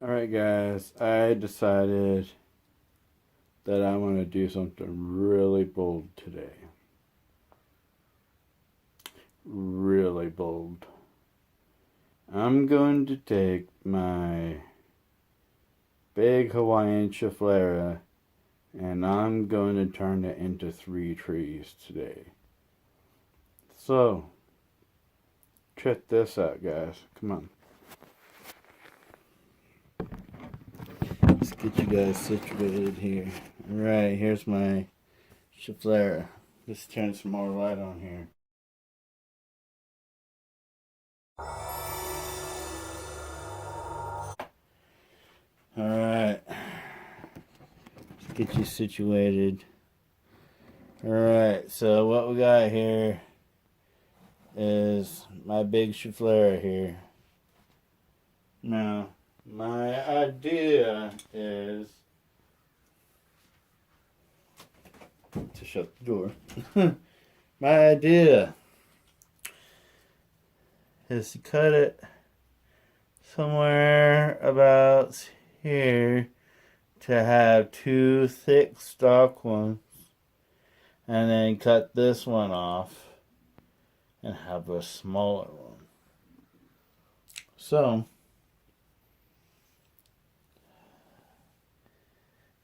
Alright guys, I decided that I want to do something really bold today. Really bold. I'm going to take my big Hawaiian schefflera and I'm going to turn it into 3 trees today. So, check this out guys, come on. Let's get you guys situated here. Alright, here's my schefflera. Let's turn some more light on here. Alright, let's get you situated. Alright, so what we got here is my big schefflera here. Now, my idea is to shut the door. My idea is to cut it somewhere about here to have 2 thick stalk ones, and then cut this one off and have a smaller one. So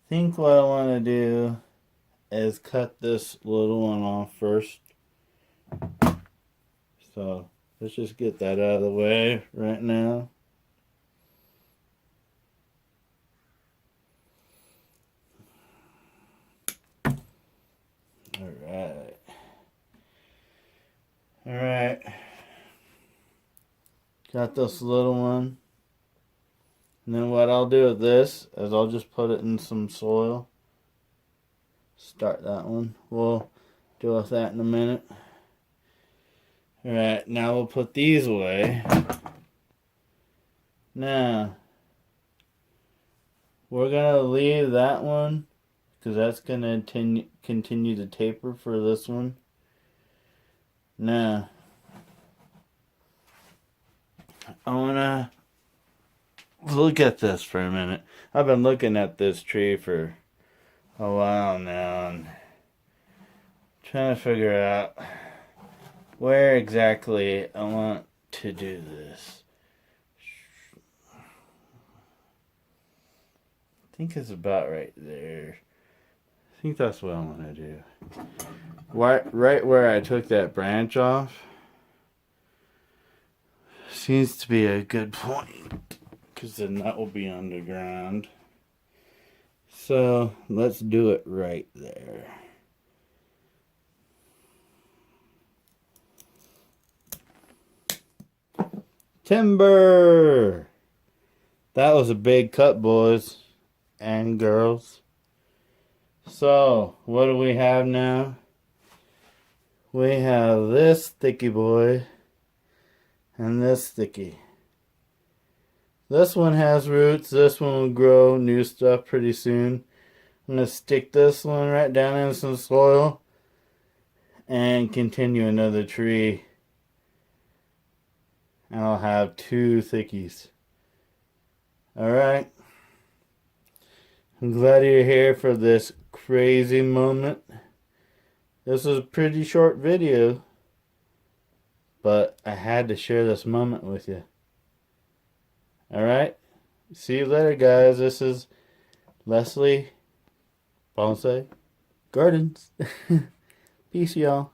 I think what I want to do is cut this little one off first. So let's just get that out of the way right now. Alright. Got this little one. And then what I'll do with this is I'll just put it in some soil. Start that one. We'll deal with that in a minute. Alright, now we'll put these away. Now, we're going to leave that one because that's going to continue to taper for this one. Now, I want to look at this for a minute. I've been looking at this tree for a while now and trying to figure out where exactly I want to do this. I think it's about right there. I think that's what I want to do. Right where I took that branch off seems to be a good point, because then that will be underground. So let's do it right there. Timber! That was a big cut, boys and girls. So, what do we have now? We have this sticky boy and this sticky. This one has roots. This one will grow new stuff pretty soon. I'm going to stick this one right down in some soil and continue another tree. And I'll have 2 thickies. Alright. I'm glad you're here for this crazy moment. This was a pretty short video, but I had to share this moment with you. Alright, see you later guys. This is Leslie, Bonsai Gardens. Peace y'all.